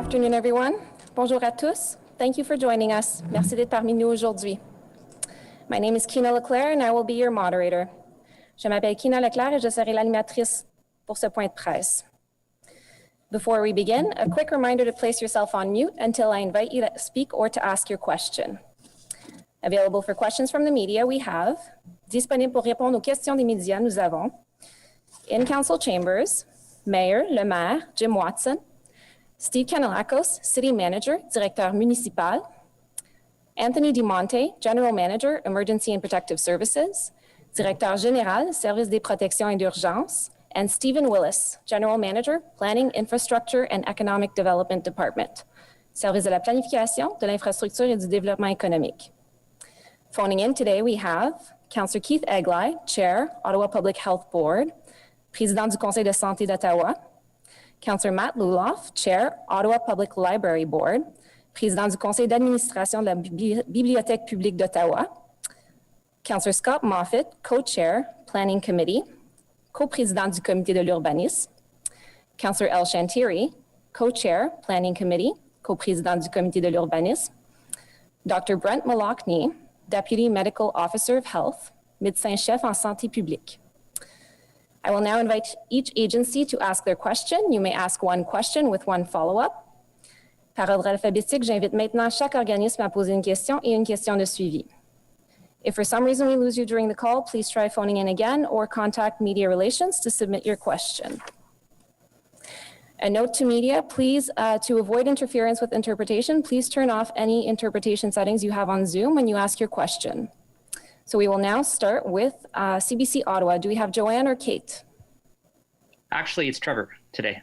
afternoon, everyone. Bonjour à tous. Thank you for joining us. Merci d'être parmi nous aujourd'hui. My name is Kina Leclerc and I will be your moderator. Je m'appelle Kina Leclerc et je serai l'animatrice pour ce point de presse. Before we begin, a quick reminder to place yourself on mute until I invite you to speak or to ask your question. Available for questions from the media, we have, disponible pour répondre aux questions des médias, nous avons, in council chambers, Mayor, le maire, Jim Watson, Steve Kanellakos, City Manager, Directeur Municipal, Anthony DiMonte, General Manager, Emergency and Protective Services, Directeur Général, Service des protections et d'urgence, and Stephen Willis, General Manager, Planning, Infrastructure and Economic Development Department, Service de la planification, de l'infrastructure et du développement économique. Phoning in today, we have Councillor Keith Eglai, Chair, Ottawa Public Health Board, Président du Conseil de santé d'Ottawa, Councillor Matt Luloff, Chair, Ottawa Public Library Board, Président du Conseil d'administration de la Bibliothèque publique d'Ottawa, Councillor Scott Moffitt, Co-Chair, Planning Committee, Co-Président du Comité de l'urbanisme, Councillor El Shantiri, Co-Chair, Planning Committee, Co-Président du Comité de l'urbanisme, Dr. Brent Malakny, Deputy Medical Officer of Health, médecin-chef en santé publique. I will now invite each agency to ask their question. You may ask one question with one follow-up. Par ordre alphabétique, j'invite maintenant chaque organisme à poser une question et une question de suivi. If for some reason we lose you during the call, please try phoning in again or contact Media Relations to submit your question. A note to media, please, to avoid interference with interpretation, please turn off any interpretation settings you have on Zoom when you ask your question. So we will now start with CBC Ottawa. Do we have Joanne or Kate? Actually, it's Trevor today.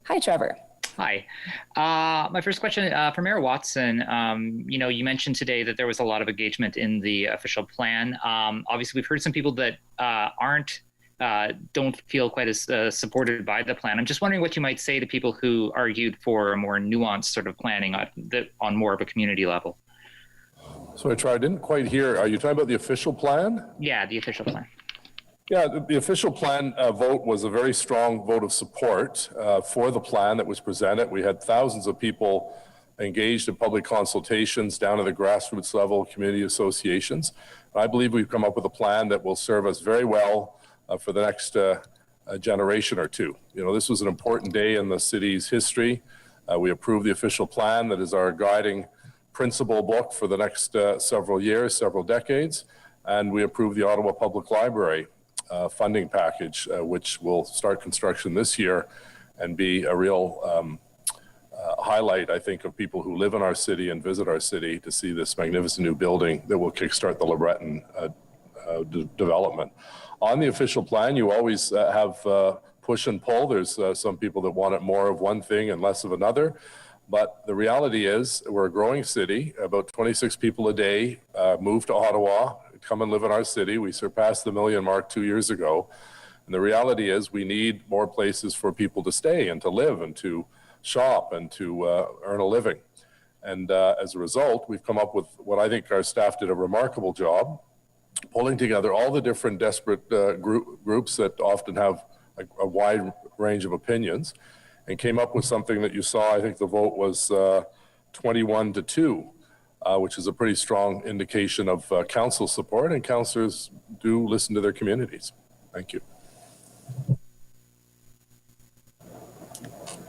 Hi, Trevor. Hi. My first question for Mayor Watson, you mentioned today that there was a lot of engagement in the official plan. Obviously, we've heard some people that don't feel quite as supported by the plan. I'm just wondering what you might say to people who argued for a more nuanced sort of planning on more of a community level. Sorry, Troy, I didn't quite hear. Are you talking about the official plan? Yeah, the official plan. Yeah, the official plan vote was a very strong vote of support for the plan that was presented. We had thousands of people engaged in public consultations down to the grassroots level, community associations. I believe we've come up with a plan that will serve us very well for the next generation or two. You know, this was an important day in the city's history. We approved the official plan that is our guiding principal book for the next several years, several decades, and we approved the Ottawa Public Library funding package, which will start construction this year and be a real highlight, I think, of people who live in our city and visit our city to see this magnificent new building that will kickstart the LeBreton development. On the official plan, you always have push and pull. There's some people that want it more of one thing and less of another. But the reality is we're a growing city. About 26 people a day move to Ottawa, come and live in our city. We surpassed the 1 million mark 2 years ago. And the reality is we need more places for people to stay and to live and to shop and to earn a living. And as a result, we've come up with what I think our staff did a remarkable job, pulling together all the different desperate groups that often have a wide range of opinions, and came up with something that you saw. I think the vote was 21-2, which is a pretty strong indication of council support, and councillors do listen to their communities. Thank you.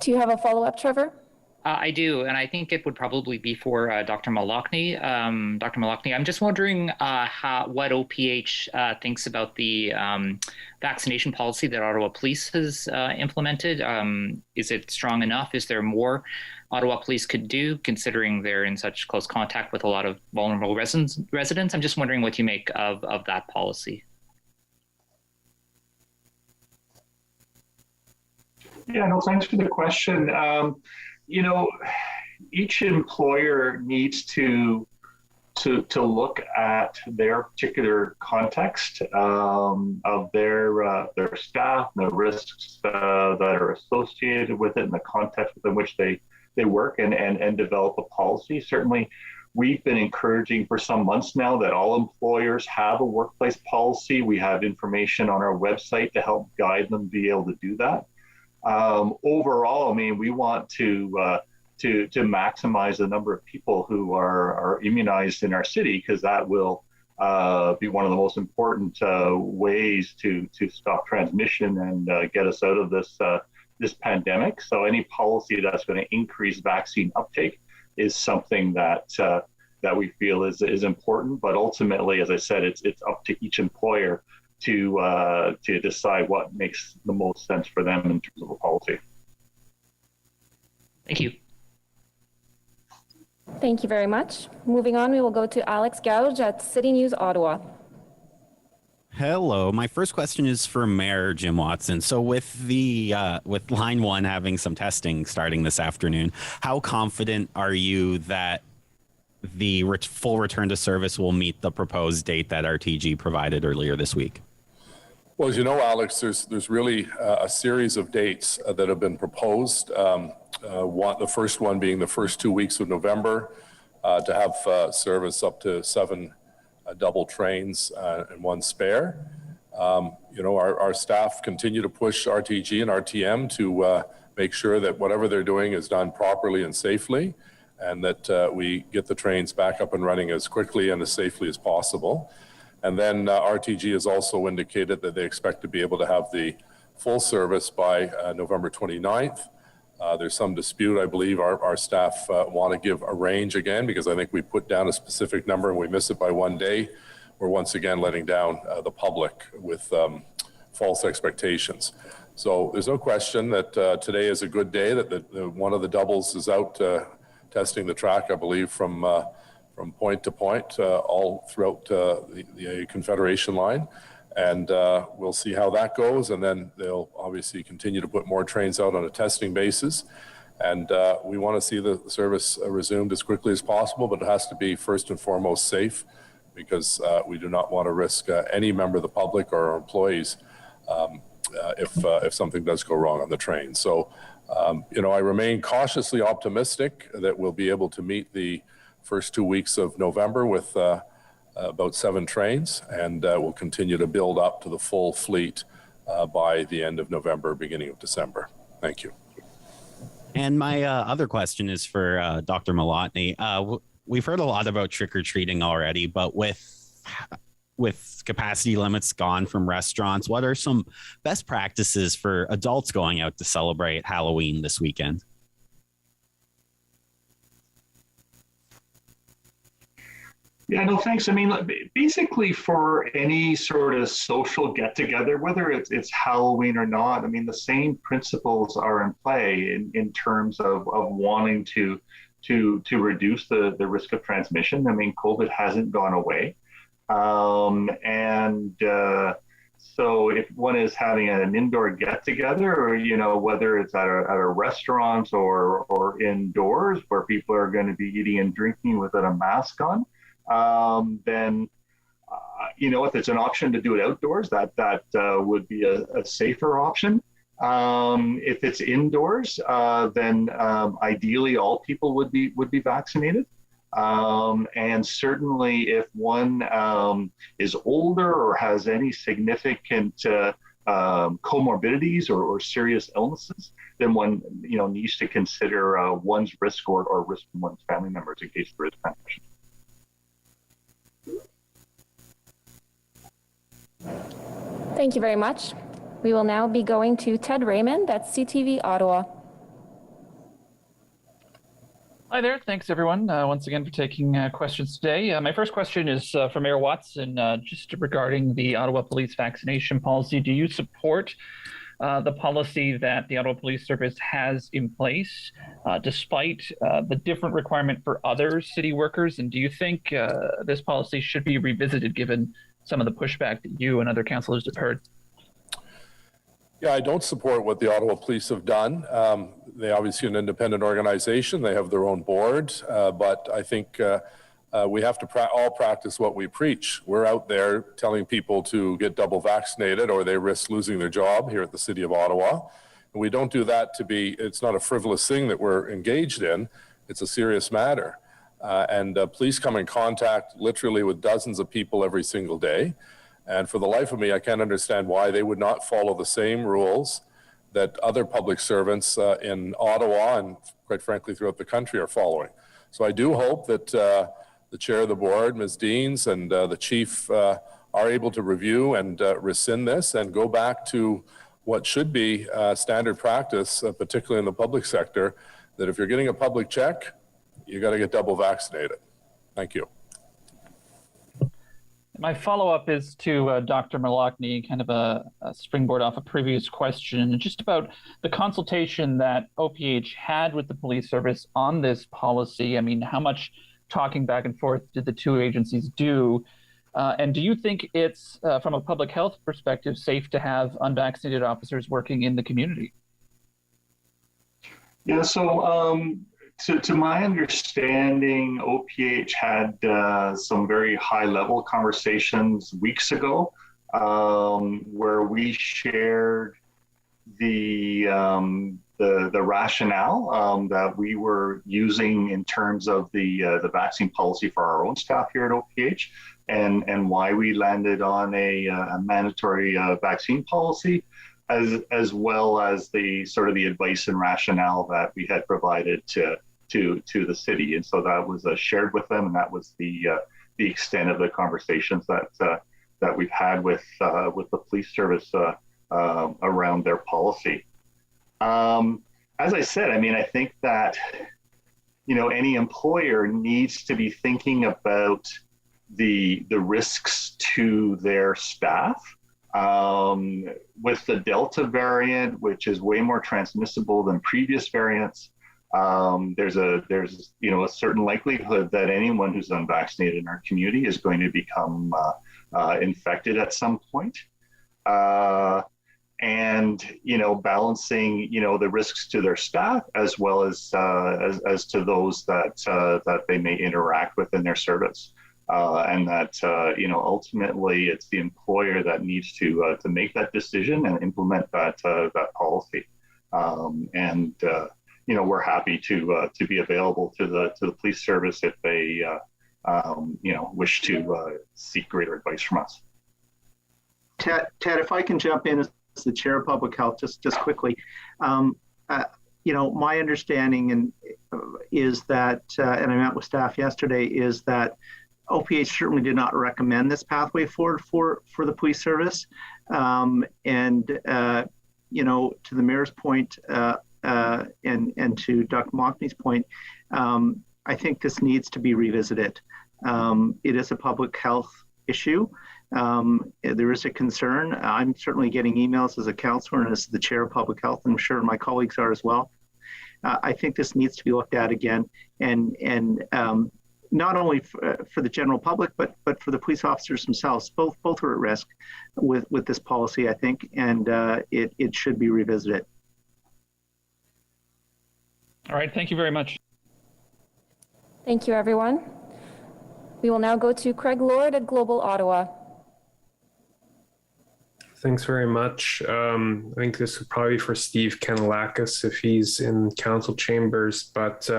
Do you have a follow-up, Trevor? I do, and I think it would probably be for Dr. Malakny. Dr. Malakny, I'm just wondering what OPH thinks about the vaccination policy that Ottawa Police has implemented. Is it strong enough? Is there more Ottawa Police could do, considering they're in such close contact with a lot of vulnerable residents? I'm just wondering what you make of that policy. Yeah, no, thanks for the question. Each employer needs to look at their particular context of their staff, and the risks that are associated with it, and the context within which they work, and develop a policy. Certainly, we've been encouraging for some months now that all employers have a workplace policy. We have information on our website to help guide them be able to do that. Overall, I mean, we want to to maximize the number of people who are immunized in our city, because that will be one of the most important ways to stop transmission and get us out of this pandemic. So any policy that's going to increase vaccine uptake is something that we feel is important. But ultimately, as I said, it's up to each employer to decide what makes the most sense for them in terms of a policy. Thank you. Thank you very much. Moving on, we will go to Alex Gouge at City News Ottawa. Hello. My first question is for Mayor Jim Watson. So with with Line 1 having some testing starting this afternoon, how confident are you that the full return to service will meet the proposed date that RTG provided earlier this week? Well, as you know, Alex, there's really a series of dates that have been proposed. The first one being the first 2 weeks of November, to have service up to 7 double trains and 1 spare. Our staff continue to push RTG and RTM to make sure that whatever they're doing is done properly and safely, and that we get the trains back up and running as quickly and as safely as possible. And then RTG has also indicated that they expect to be able to have the full service by November 29th. There's some dispute, I believe. Our staff want to give a range again, because I think we put down a specific number and we miss it by 1 day. We're once again letting down the public with false expectations. So there's no question that today is a good day, that one of the doubles is out testing the track, I believe, from point to point all throughout the Confederation line. And we'll see how that goes. And then they'll obviously continue to put more trains out on a testing basis. And we want to see the service resumed as quickly as possible, but it has to be first and foremost safe, because we do not want to risk any member of the public or our employees if something does go wrong on the train. So, I remain cautiously optimistic that we'll be able to meet the first 2 weeks of November with about 7 trains, and we'll continue to build up to the full fleet by the end of November, beginning of December. Thank you. And my other question is for Dr. Malotny. We've heard a lot about trick-or-treating already, but with capacity limits gone from restaurants, what are some best practices for adults going out to celebrate Halloween this weekend? Yeah, no, thanks. I mean, basically for any sort of social get-together, whether it's Halloween or not, I mean, the same principles are in play in terms of wanting to reduce the risk of transmission. I mean, COVID hasn't gone away. So if one is having an indoor get-together, or, whether it's at a restaurant or indoors where people are going to be eating and drinking without a mask on, then if it's an option to do it outdoors, that would be a safer option. If it's indoors, then ideally all people would be vaccinated. And certainly if one is older or has any significant comorbidities or serious illnesses, then one needs to consider one's risk or risk from one's family members in case there is transmission. Thank you very much. We will now be going to Ted Raymond at CTV Ottawa. Hi there. Thanks, everyone, once again for taking questions today. My first question is for Mayor Watson, just regarding the Ottawa Police vaccination policy. Do you support the policy that the Ottawa Police Service has in place, despite the different requirement for other city workers? And do you think this policy should be revisited given some of the pushback that you and other councillors have heard? Yeah, I don't support what the Ottawa Police have done. They obviously an independent organization. They have their own board, but I think we have to all practice what we preach. We're out there telling people to get double vaccinated or they risk losing their job here at the City of Ottawa. And we don't do that it's not a frivolous thing that we're engaged in. It's a serious matter. And police come in contact literally with dozens of people every single day. And for the life of me, I can't understand why they would not follow the same rules that other public servants in Ottawa and quite frankly throughout the country are following. So I do hope that the chair of the board, Ms. Deans, and the chief are able to review and rescind this and go back to what should be standard practice, particularly in the public sector, that if you're getting a public check, you got to get double vaccinated. Thank you. My follow-up is to Dr. Malachny, kind of a springboard off a previous question, just about the consultation that OPH had with the police service on this policy. I mean, how much talking back and forth did the two agencies do? And do you think it's, from a public health perspective, safe to have unvaccinated officers working in the community? Yeah, so to my understanding, OPH had some very high-level conversations weeks ago where we shared the rationale that we were using in terms of the vaccine policy for our own staff here at OPH, and why we landed on a mandatory vaccine policy, as well as the sort of the advice and rationale that we had provided to the city. And so that was shared with them, and that was the extent of the conversations that we've had with the police service around their policy. As I said, I mean, I think that, you know, any employer needs to be thinking about the risks to their staff. With the Delta variant, which is way more transmissible than previous variants, there's a certain likelihood that anyone who's unvaccinated in our community is going to become infected at some point. And, you know, balancing, you know, the risks to their staff as well as to those that they may interact with in their service. And that, you know, ultimately it's the employer that needs to make that decision and implement that policy. You know, we're happy to be available to the police service if they, you know, wish to seek greater advice from us. Ted, if I can jump in as the chair of public health, just quickly. You know, my understanding is that, and I met with staff yesterday, is that OPH certainly did not recommend this pathway forward for the police service. You know, to the mayor's point and to Dr. Malachny's point, I think this needs to be revisited. It is a public health issue. There is a concern. I'm certainly getting emails as a counselor and as the chair of public health, and I'm sure my colleagues are as well. I think this needs to be looked at again, and not only for the general public, but for the police officers themselves. Both are at risk with this policy, I think, and it should be revisited. All right, thank you very much. Thank you, everyone. We will now go to Craig Lord at Global Ottawa. Thanks very much. I think this would probably be for Steve Kanellakis if he's in council chambers, but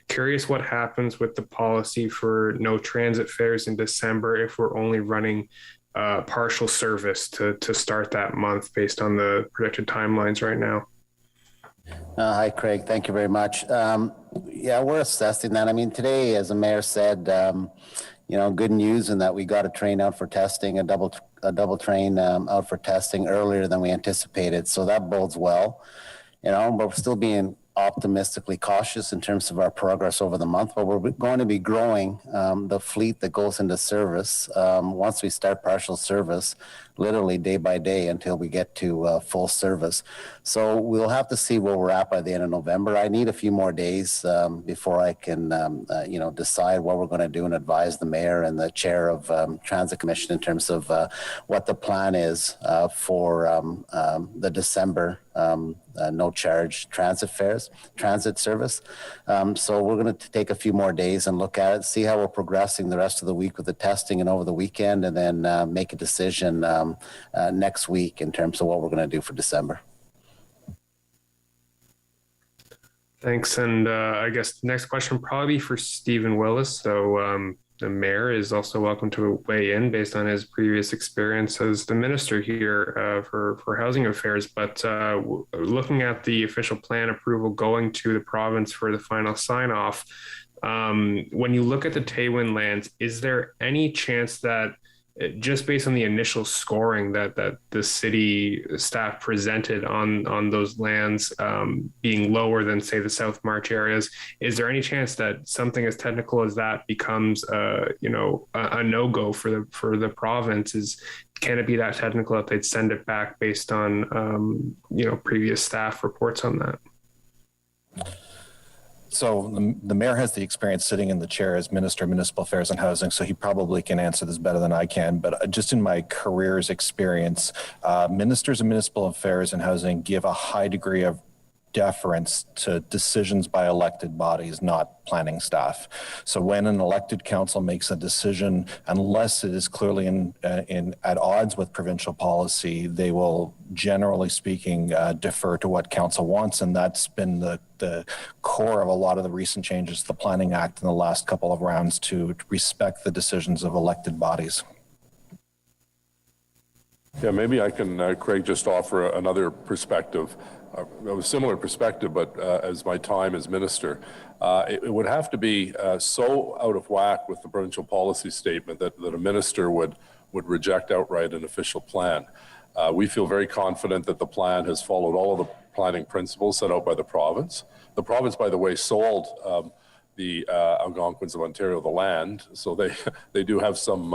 curious what happens with the policy for no transit fares in December if we're only running partial service to start that month based on the projected timelines right now. Hi, Craig. Thank you very much. Yeah, we're assessing that. I mean, today, as the mayor said, you know, good news in that we got a train out for testing, a double train out for testing earlier than we anticipated. So that bodes well, you know, but we're still being optimistically cautious in terms of our progress over the month, but we're going to be growing the fleet that goes into service once we start partial service, literally day by day until we get to full service. So we'll have to see where we're at by the end of November. I need a few more days before I can, you know, decide what we're going to do and advise the mayor and the chair of Transit Commission in terms of what the plan is for the December no charge transit service. So we're going to take a few more days and look at it, see how we're progressing the rest of the week with the testing and over the weekend, and then make a decision next week in terms of what we're going to do for December. Thanks. And I guess the next question will probably be for Stephen Willis. So the mayor is also welcome to weigh in based on his previous experience as the minister here for housing affairs. But looking at the official plan approval going to the province for the final sign off, when you look at the Taywin lands, is there any chance that just based on the initial scoring that the city staff presented on those lands being lower than say the South March areas, is there any chance that something as technical as that becomes a no-go for the province? Can it be that technical that they'd send it back based on previous staff reports on that? So the mayor has the experience sitting in the chair as Minister of Municipal Affairs and Housing, so he probably can answer this better than I can. But just in my career's experience, ministers of municipal affairs and housing give a high degree of deference to decisions by elected bodies, not planning staff. So when an elected council makes a decision, unless it is clearly at odds with provincial policy, they will, generally speaking, defer to what council wants. And that's been the core of a lot of the recent changes to the Planning Act in the last couple of rounds, to respect the decisions of elected bodies. Yeah, maybe I can, Craig, just offer another perspective. A similar perspective, but as my time as minister, it would have to be so out of whack with the provincial policy statement that a minister would reject outright an official plan. We feel very confident that the plan has followed all of the planning principles set out by the province. The province, by the way, sold the Algonquins of Ontario the land, so they do have some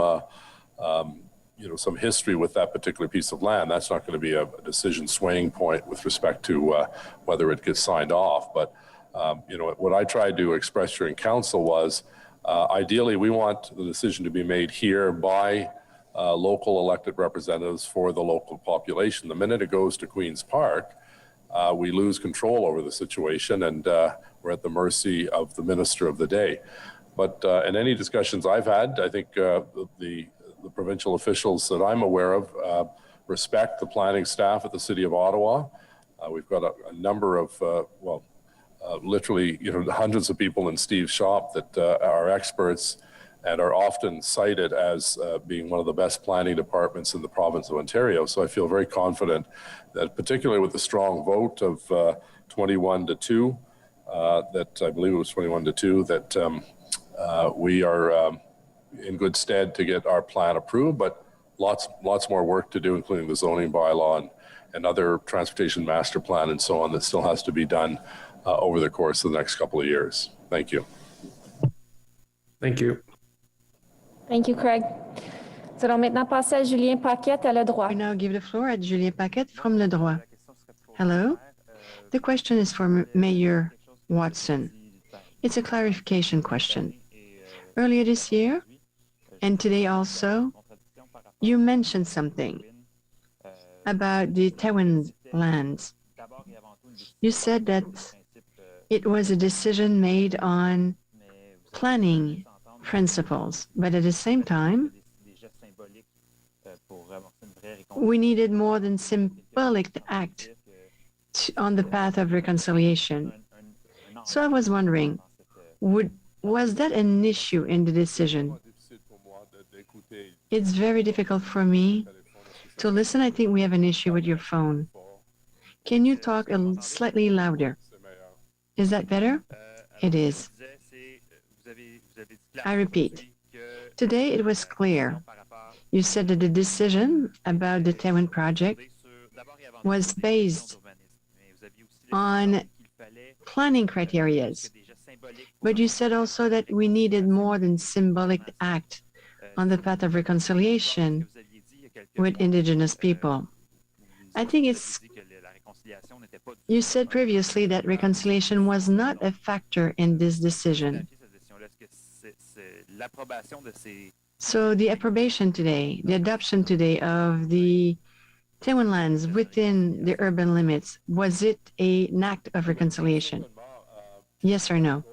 some history with that particular piece of land. That's not going to be a decision swaying point with respect to whether it gets signed off. But what I tried to express during council was ideally we want the decision to be made here by local elected representatives for the local population. The minute it goes to Queen's Park, we lose control over the situation, and we're at the mercy of the minister of the day. But in any discussions I've had, I think the provincial officials that I'm aware of respect the planning staff at the City of Ottawa. We've got a number of, literally, hundreds of people in Steve's shop that are experts and are often cited as being one of the best planning departments in the province of Ontario. So I feel very confident that, particularly with the strong vote of 21-2, that I believe it was 21-2, that we are in good stead to get our plan approved, but lots more work to do, including the zoning bylaw and other transportation master plan and so on that still has to be done over the course of the next couple of years. Thank you. Thank you. Thank you, Craig. Nous allons maintenant passer à Julien Paquette à Le Droit. We now give the floor at Julien Paquette from Le Droit. Hello. The question is for Mayor Watson. It's a clarification question. Earlier this year, and today also, you mentioned something about the Taywin lands. You said that it was a decision made on planning principles, but at the same time, we needed more than symbolic act on the path of reconciliation. So I was wondering, was that an issue in the decision? It's very difficult for me to listen. I think we have an issue with your phone. Can you talk slightly louder? Is that better? It is. I repeat. Today it was clear. You said that the decision about the Taywin project was based on planning criteria. But you said also that we needed more than symbolic act on the path of reconciliation with Indigenous people. I think you said previously that reconciliation was not a factor in this decision. So the approbation today, the adoption today of the Taywin lands within the urban limits, was it an act of reconciliation? Yes or no?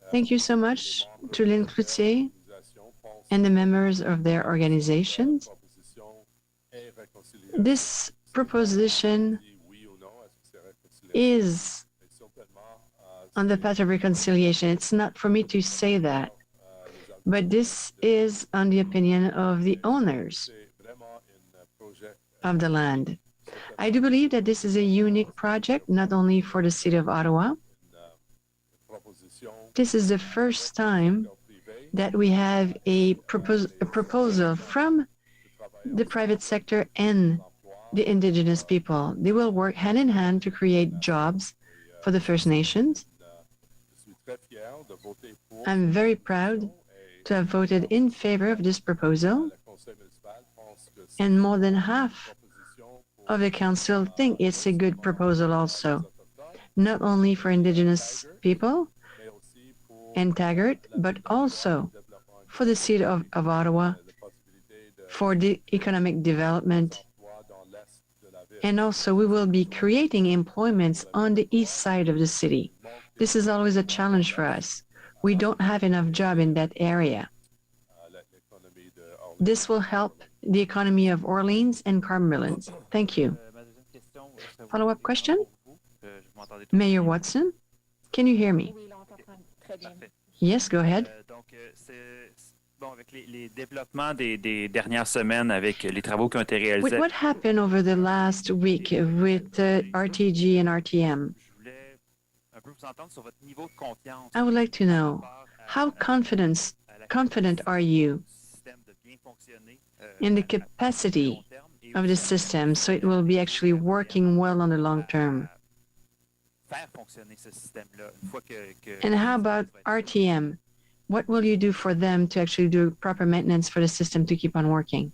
Thank you so much to Lynn Cloutier and the members of their organizations. This proposition is on the path of reconciliation. It's not for me to say that. but this is on the opinion of the owners of the land. I do believe that this is a unique project, not only for the City of Ottawa. This is the first time that we have a proposal from the private sector and the Indigenous people. They will work hand in hand to create jobs for the First Nations. I'm very proud to have voted in favor of this proposal, and more than half of the council think it's a good proposal also, not only for Indigenous people and Taggart, but also for the City of Ottawa, for the economic development. And also we will be creating employments on the east side of the city. This is always a challenge for us. We don't have enough job in that area. This will help the economy of Orleans and Cumberland. Thank you. Follow-up question? Mayor Watson, can you hear me? Yes, go ahead. With what happened over the last week with RTG and RTM, I would like to know how confident are you in the capacity of the system so it will be actually working well on the long term? And how about RTM? What will you do for them to actually do proper maintenance for the system to keep on working?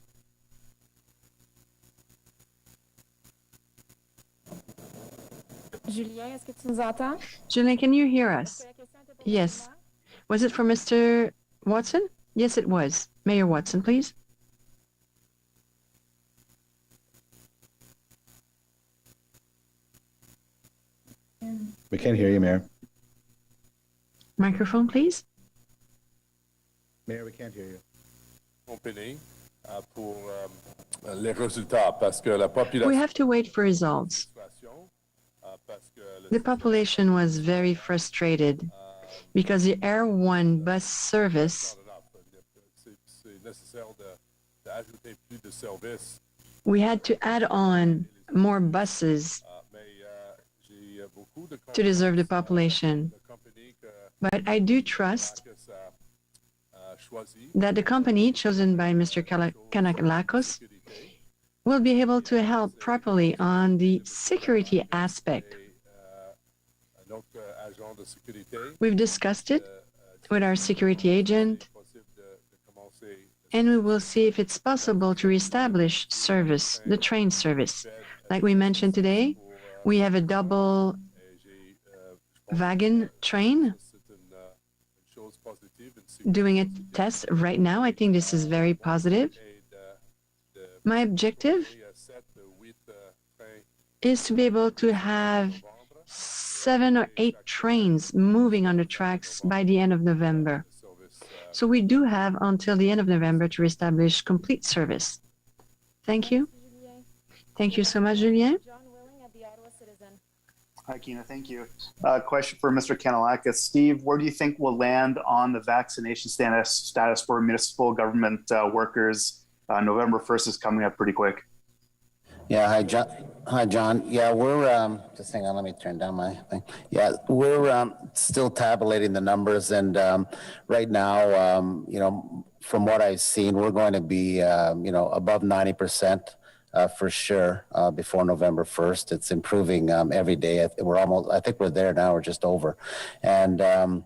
Julien, est-ce que tu nous entends? Julien, can you hear us? Yes. Was it for Mr. Watson? Yes, it was. Mayor Watson, please. We can't hear you, Mayor. Microphone, please. Mayor, we can't hear you. We have to wait for results. The population was very frustrated because the Air 1 bus service, we had to add on more buses to deserve the population. But I do trust that the company chosen by Mr. Kanakakos will be able to help properly on the security aspect. We've discussed it with our security agent, and we will see if it's possible to reestablish service, the train service. Like we mentioned today, we have a double wagon train doing a test right now. I think this is very positive. My objective is to be able to have 7 or 8 trains moving on the tracks by the end of November. So we do have until the end of November to establish complete service. Thank you. Thank you so much, Julien. Hi, Kina. Thank you. Question for Mr. Kanalakis. Steve, where do you think we'll land on the vaccination status for municipal government workers? November 1st is coming up pretty quick. Yeah, hi, John. Yeah, we're just hang on. Let me turn down my thing. Yeah, we're still tabulating the numbers, and right now, from what I've seen, we're going to be, above 90%. For sure, before November 1st. It's improving every day. I think we're there now, we're just over. And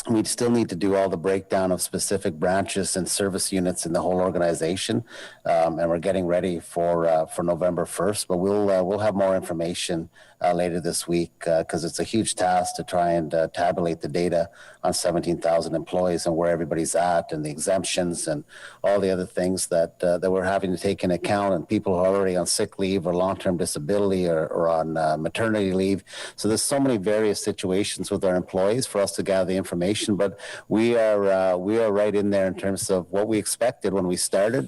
we still need to do all the breakdown of specific branches and service units in the whole organization. And we're getting ready for November 1st, but we'll have more information later this week because it's a huge task to try and tabulate the data on 17,000 employees and where everybody's at and the exemptions and all the other things that we're having to take into account, and people who are already on sick leave or long-term disability or on maternity leave. So there's so many various situations with our employees for us to gather the information. vaccination, but we are right in there in terms of what we expected when we started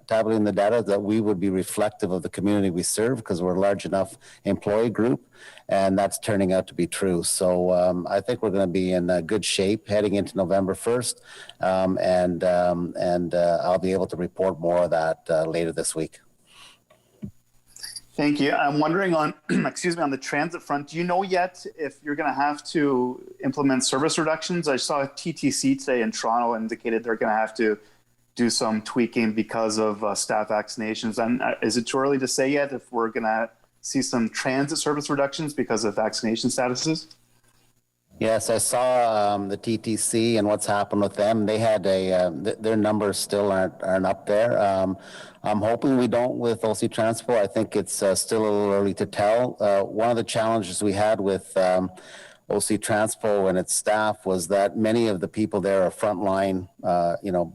tabulating the data, that we would be reflective of the community we serve because we're a large enough employee group, and that's turning out to be true. So I think we're going to be in good shape heading into November 1st, and I'll be able to report more of that later this week. Thank you. I'm wondering on, excuse me, on the transit front, do you know yet if you're going to have to implement service reductions? I saw TTC today in Toronto indicated they're going to have to do some tweaking because of staff vaccinations. And is it too early to say yet if we're going to see some transit service reductions because of vaccination statuses? Yes, I saw the TTC and what's happened with them. They had their numbers still aren't up there. I'm hoping we don't with OC Transport. I think it's still a little early to tell. One of the challenges we had with OC Transpo and its staff was that many of the people there are frontline,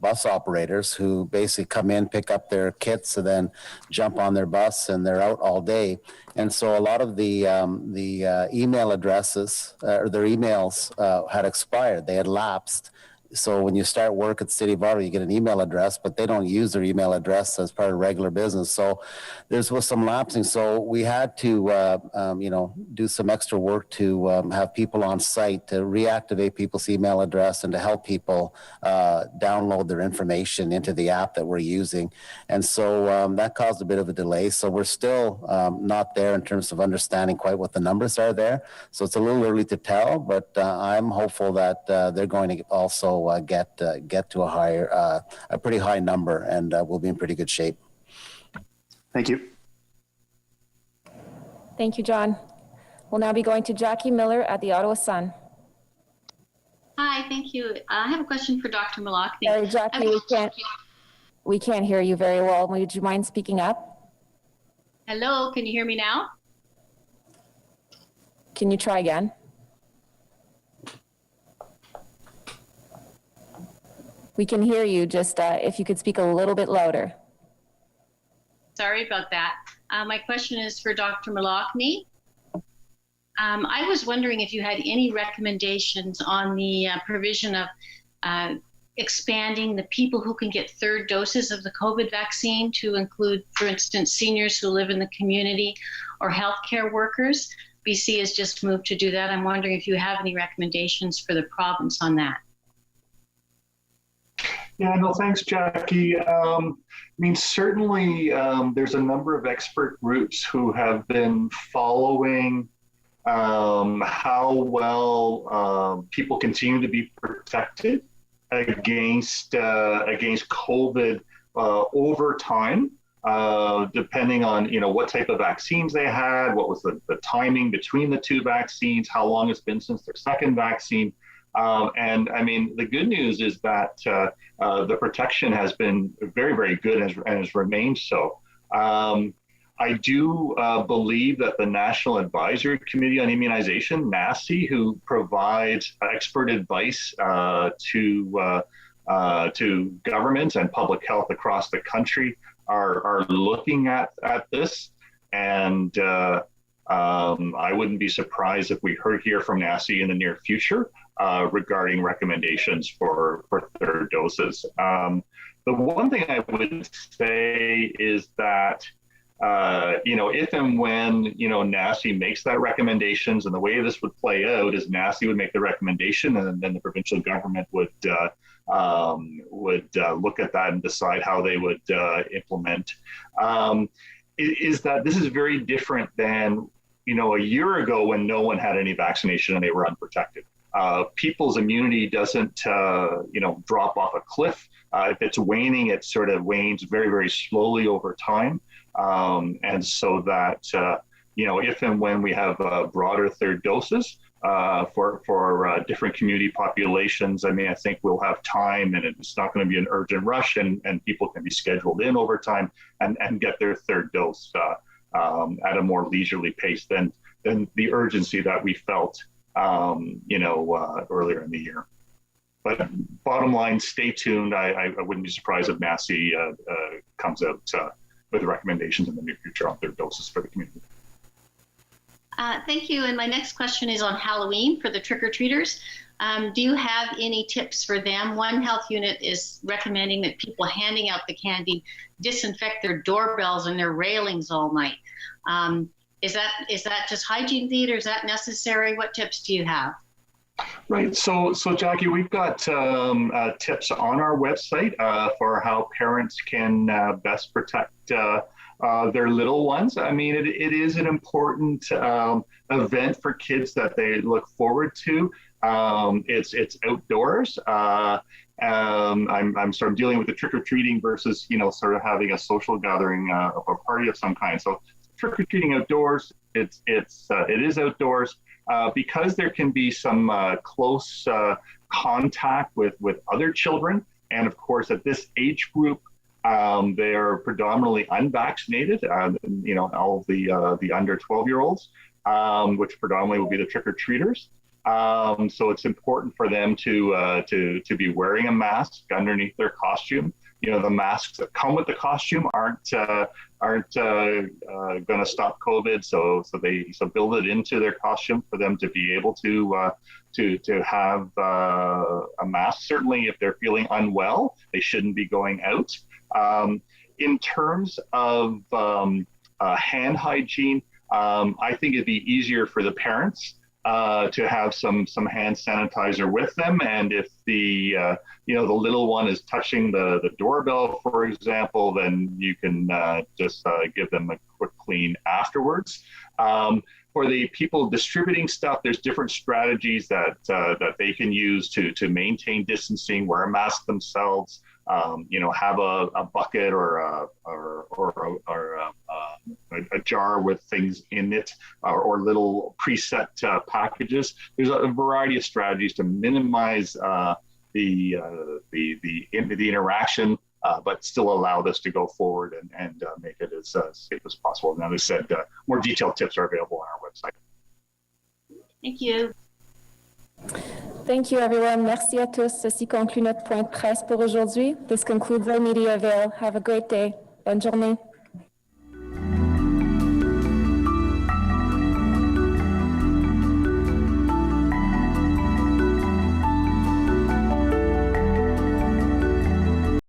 bus operators who basically come in, pick up their kits, and then jump on their bus, and they're out all day. And so a lot of the email addresses or their emails had expired; they had lapsed. So when you start work at City of Ottawa, you get an email address, but they don't use their email address as part of regular business. So there was some lapsing. So we had to, do some extra work to have people on site to reactivate people's email address and to help people download their information into the app that we're using. And so that caused a bit of a delay. So we're still not there in terms of understanding quite what the numbers are there. So it's a little early to tell, but I'm hopeful that they're going to also get to a pretty high number, and we'll be in pretty good shape. Thank you. Thank you, John. We'll now be going to Jackie Miller at the Ottawa Sun. Hi, thank you. I have a question for Dr. Malakny. Sorry, Jackie, we can't hear you very well. Would you mind speaking up? Hello, can you hear me now? Can you try again? We can hear you, just if you could speak a little bit louder. Sorry about that. My question is for Dr. Malakny. I was wondering if you had any recommendations on the provision of expanding the people who can get third doses of the COVID vaccine to include, for instance, seniors who live in the community or healthcare workers. BC has just moved to do that. I'm wondering if you have any recommendations for the province on that. Yeah, no, thanks, Jackie. Certainly there's a number of expert groups who have been following how well people continue to be protected against COVID over time, depending on what type of vaccines they had, what was the timing between the two vaccines, how long it's been since their second vaccine. The good news is that the protection has been very, very good and has remained so. I do believe that the National Advisory Committee on Immunization, NACI, who provides expert advice to governments and public health across the country, are looking at this. And I wouldn't be surprised if we hear from NACI in the near future regarding recommendations for third doses. The one thing I would say is that, if and when, NACI makes that recommendations, and the way this would play out is NACI would make the recommendation, and then the provincial government would look at that and decide how they would implement. Is that this is very different than, a year ago when no one had any vaccination and they were unprotected. People's immunity doesn't, drop off a cliff. If it's waning, it sort of wanes very, very slowly over time. And so that, if and when we have broader third doses for different community populations, I think we'll have time, and it's not going to be an urgent rush, and people can be scheduled in over time and get their third dose at a more leisurely pace than the urgency that we felt earlier in the year. But bottom line, stay tuned. I wouldn't be surprised if NACI comes out with recommendations in the near future on third doses for the community. Thank you. And my next question is on Halloween for the trick-or-treaters. Do you have any tips for them? One health unit is recommending that people handing out the candy disinfect their doorbells and their railings all night. Is that just hygiene feed, or is that necessary? What tips do you have? Right. So Jackie, we've got tips on our website for how parents can best protect their little ones. I mean, it is an important event for kids that they look forward to. It's outdoors. I'm sort of dealing with the trick or treating versus sort of having a social gathering or a party of some kind. So trick or treating outdoors. It is outdoors. Because there can be some close contact with other children. And of course, at this age group, they are predominantly unvaccinated, all the under 12-year-olds, which predominantly will be the trick-or-treaters. So it's important for them to be wearing a mask underneath their costume. The masks that come with the costume aren't going to stop COVID. So build it into their costume for them to be able to have a mask. Certainly, if they're feeling unwell, they shouldn't be going out. In terms of hand hygiene, I think it'd be easier for the parents to have some hand sanitizer with them, and if the little one is touching the doorbell, for example, then you can just give them a quick clean afterwards. For the people distributing stuff, there's different strategies that they can use to maintain distancing, wear a mask themselves, have a bucket or a jar with things in it, or little preset packages. There's a variety of strategies to minimize the interaction, but still allow this to go forward and make it as safe as possible. And as I said, more detailed tips are available on our website. Thank you. Thank you, everyone. Merci à tous. Ceci conclut notre point de presse pour aujourd'hui. This concludes our media avail. Have a great day. Bonne journée.